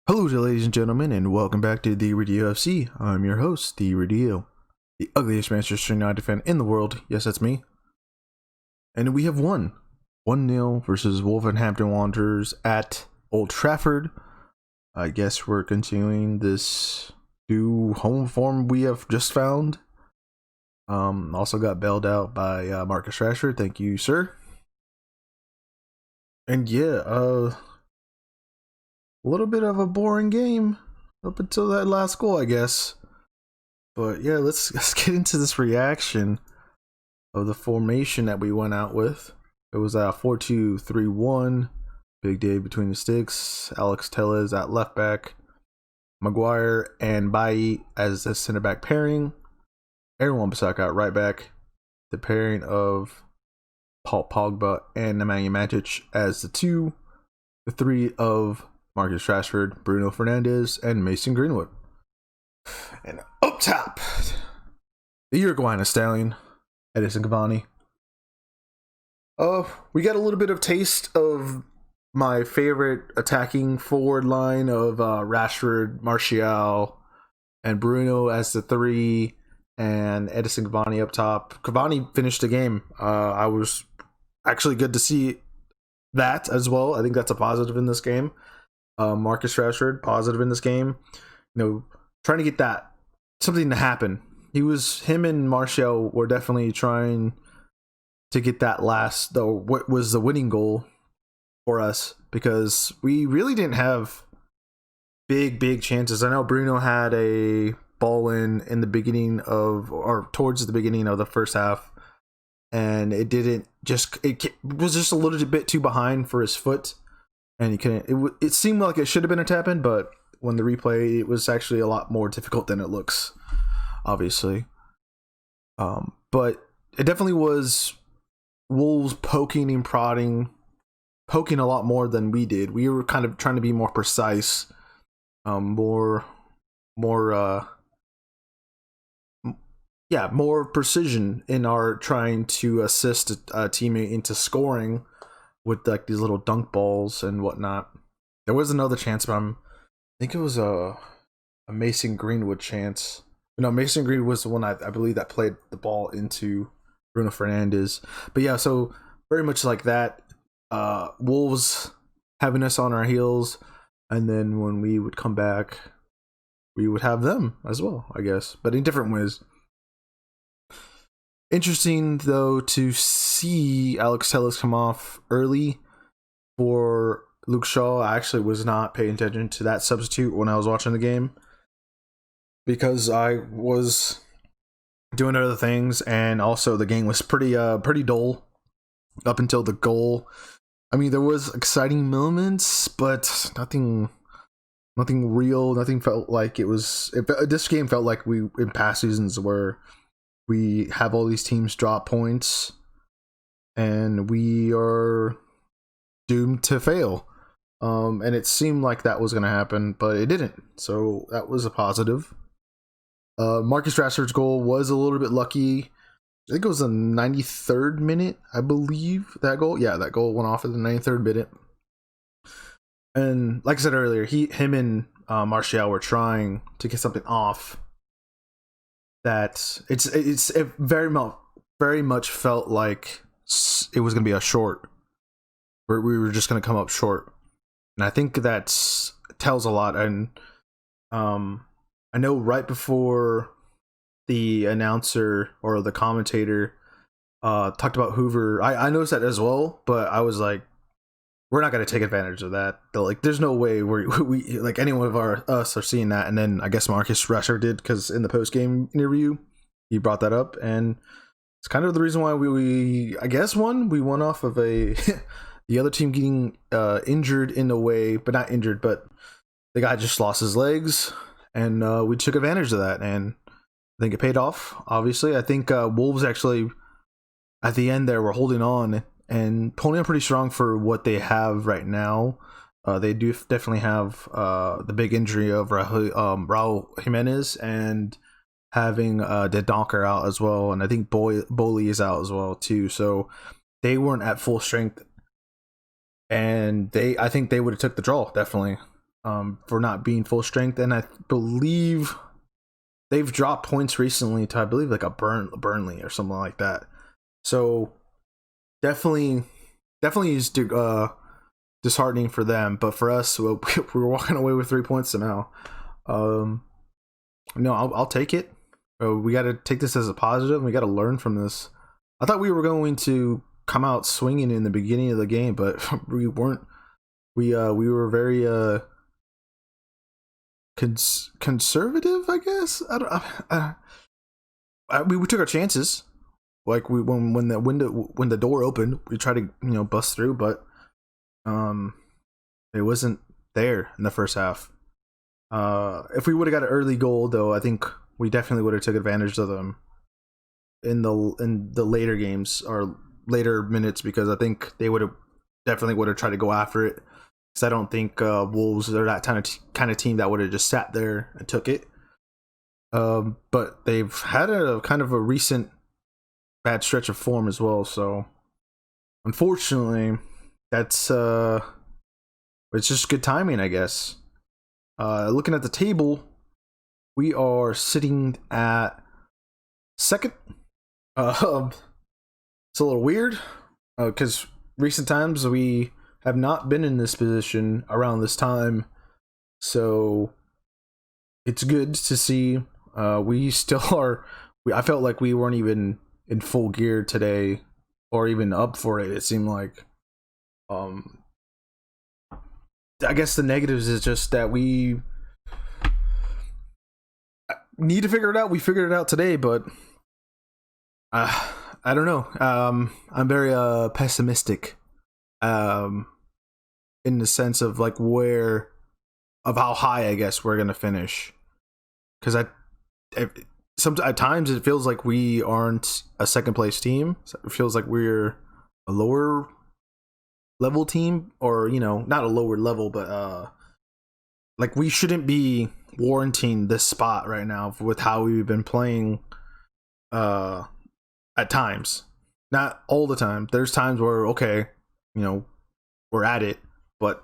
Hello, ladies and gentlemen, and welcome back to the Theeradillo FC. I'm your host, theeradillo, the ugliest Manchester United fan in the world. Yes, that's me. And we have won 1-0 versus Wolverhampton Wanderers at Old Trafford. I guess we're continuing this new home form we have just found. Also got bailed out by Marcus Rashford. Thank you, sir. And yeah, a little bit of a boring game up until that last goal, I guess. But yeah, let's get into this reaction of the formation that we went out with. It was a 4-2-3-1. Big day between the sticks. Alex Tellez at left back. Maguire and Bailly as the center back pairing. Aaron Wan-Bissaka at right back. The pairing of Paul Pogba and Nemanja Matic as the two. The three of Marcus Rashford, Bruno Fernandes, and Mason Greenwood. And up top, the Uruguayan stallion, Edison Cavani. We got a little bit of taste of my favorite attacking forward line of Rashford, Martial, and Bruno as the three, and Edison Cavani up top. Cavani finished the game. I was actually good to see that as well. I think that's a positive in this game. Marcus Rashford, positive in this game. You know, trying to get that something to happen. Him and Martial were definitely trying to get that last, though, what was the winning goal for us, because we really didn't have big chances. I know Bruno had a ball in the beginning of, or towards the beginning of the first half, and it was just a little bit too behind for his foot. And he couldn't. It seemed like it should have been a tap in, but when the replay, it was actually a lot more difficult than it looks, obviously. But it definitely was Wolves poking and prodding, poking a lot more than we did. We were kind of trying to be more precise, more precision in our trying to assist a teammate into scoring with like these little dunk balls and whatnot. There was another chance, but I think it was a Mason Greenwood chance. No, Mason Greenwood was the one I believe that played the ball into Bruno Fernandes. But yeah, so very much like that. Wolves having us on our heels, and then when we would come back, we would have them as well, I guess, but in different ways. Interesting, though, to see Alex Tellez come off early for Luke Shaw. I actually was not paying attention to that substitute when I was watching the game, because I was doing other things, and also the game was pretty dull up until the goal. I mean, there was exciting moments, but nothing real. Nothing felt like it was. This game felt like we in past seasons where we have all these teams drop points and we are doomed to fail. And it seemed like that was going to happen, but it didn't. So that was a positive. Marcus Rashford's goal was a little bit lucky. I think it was the 93rd minute, I believe, that goal. Yeah, that goal went off at the 93rd minute. And like I said earlier, him and Martial were trying to get something off. That it very much felt like it was going to be a short, where we were just going to come up short, and I think that tells a lot. And I know right before the announcer or the commentator talked about Hoover, I noticed that as well, but I was like, we're not going to take advantage of that. Like, there's no way we like any one of us are seeing that. And then I guess Marcus Rashford did, because in the post game interview he brought that up, and it's kind of the reason why we I guess won. We won off of a the other team getting injured in a way, but not injured, but the guy just lost his legs, and we took advantage of that, and I think it paid off. Obviously, I think Wolves actually at the end there were holding on and pulling up pretty strong for what they have right now. They do definitely have the big injury of Raul Jimenez, and having Dendoncker out as well, and I think Bowley is out as well too. So they weren't at full strength, and I think they would have took the draw, definitely. for not being full strength, and I believe they've dropped points recently to, I believe, like a Burnley or something like that. So definitely is disheartening for them, but for us, well, we were walking away with 3 points somehow. No, I'll take it. We got to take this as a positive. We got to learn from this. I thought we were going to come out swinging in the beginning of the game, but we weren't. We were very conservative, I guess. We took our chances. Like when the door opened, we tried to bust through, but it wasn't there in the first half. If we would have got an early goal, though, I think we definitely would have took advantage of them in the later games or later minutes, because I think they definitely would have tried to go after it. Because I don't think Wolves are that kind of team that would have just sat there and took it. But they've had a kind of a recent bad stretch of form as well. So unfortunately, that's it's just good timing, I guess. Looking at the table, we are sitting at second. It's a little weird because recent times we have not been in this position around this time, so it's good to see. We still are. I felt like we weren't even in full gear today, or even up for it. It seemed like. I guess the negatives is just that we need to figure it out. We figured it out today, but I don't know. I'm very pessimistic. In the sense of like how high I guess we're gonna finish, because at times it feels like we aren't a second place team. It feels like we're a lower level team, or not a lower level, but like we shouldn't be warranting this spot right now with how we've been playing at times. Not all the time. There's times where we're at it, but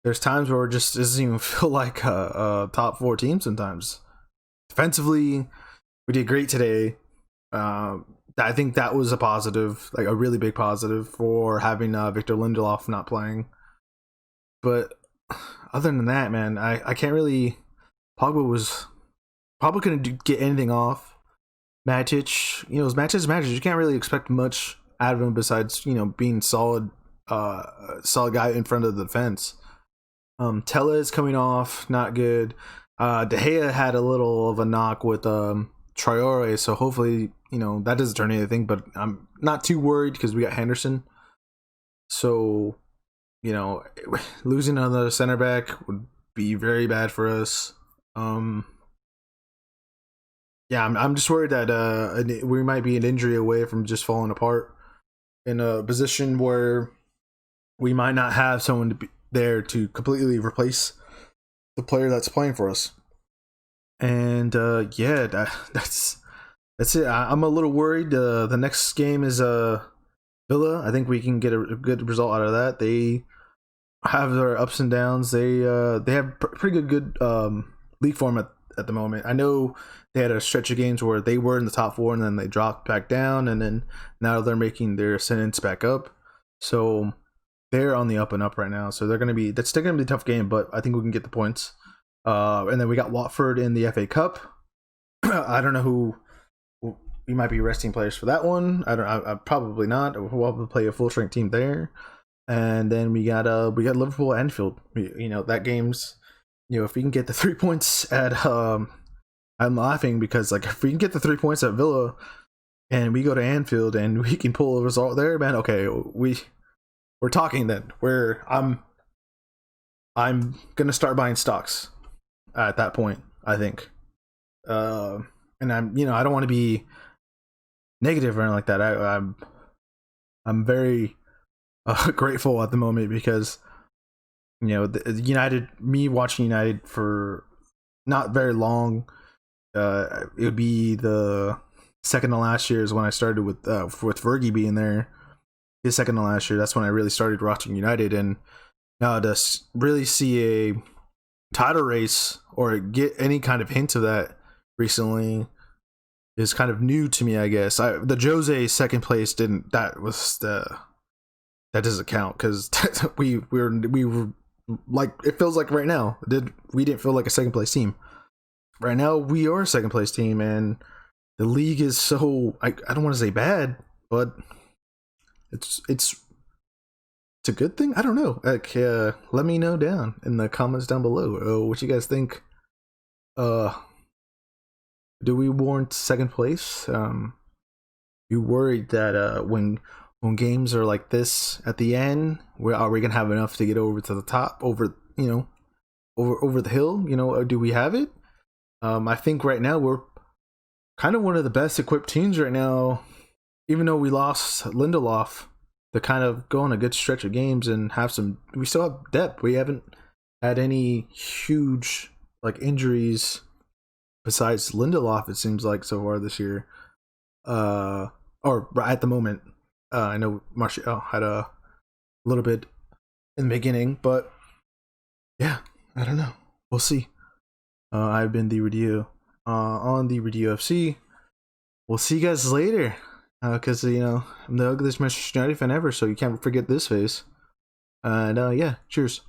there's times where it just doesn't even feel like a top 4 team sometimes. Defensively, we did great today. I think that was a positive, like a really big positive for having Victor Lindelof not playing. But other than that, man, I can't really. Pogba was probably couldn't get anything off. Matic, it's Matic. You can't really expect much out of him besides being solid guy in front of the defense. Tella is coming off, not good. De Gea had a little of a knock with Traore, so hopefully that doesn't turn anything, but I'm not too worried because we got Henderson. So losing another center back would be very bad for us. I'm just worried that we might be an injury away from just falling apart in a position where we might not have someone to be there to completely replace the player that's playing for us. And that's it. I'm a little worried. The next game is Villa. I think we can get a good result out of that. They have their ups and downs. They have pretty good league form at the moment. I know they had a stretch of games where they were in the top 4 and then they dropped back down, and then now they're making their ascendance back up. So they're on the up and up right now. So that's still gonna be a tough game, but I think we can get the points. And then we got Watford in the FA Cup. I don't know who we might be resting players for that one. I probably not. We'll have to play a full strength team there. And then we got Liverpool Anfield. That game's if we can get the 3 points at I'm laughing because like if we can get the 3 points at Villa and we go to Anfield and we can pull a result there, man, okay, we're talking then. I'm gonna start buying stocks at that point, I think. And I'm I don't want to be negative or anything like that. I'm very grateful at the moment because me watching United for not very long. It would be the second to last year is when I started with Fergie being there. His second to last year, that's when I really started watching United, and now to really see title race or get any kind of hint of that recently is kind of new to me, I guess. The Jose second place didn't. That doesn't count because we were like, it feels like right now we didn't feel like a second place team. Right now we are a second place team, and the league is so, I don't want to say bad, but it's a good thing. I don't know. Like, let me know down in the comments down below what you guys think. Do we warrant second place? You worried that when games are like this at the end, are we gonna have enough to get over to the top, over the hill? Do we have it? I think right now we're kind of one of the best equipped teams right now, even though we lost Lindelof, to kind of go on a good stretch of games and we still have depth. We haven't had any huge like injuries besides Lindelof, it seems like, so far this year. Or at the moment. I know Martial had a little bit in the beginning, but yeah, I don't know. We'll see. I've been theeradillo on theeradillo FC. We'll see you guys later. Because, I'm the ugliest Manchester United fan ever, so you can't forget this face. And yeah, cheers.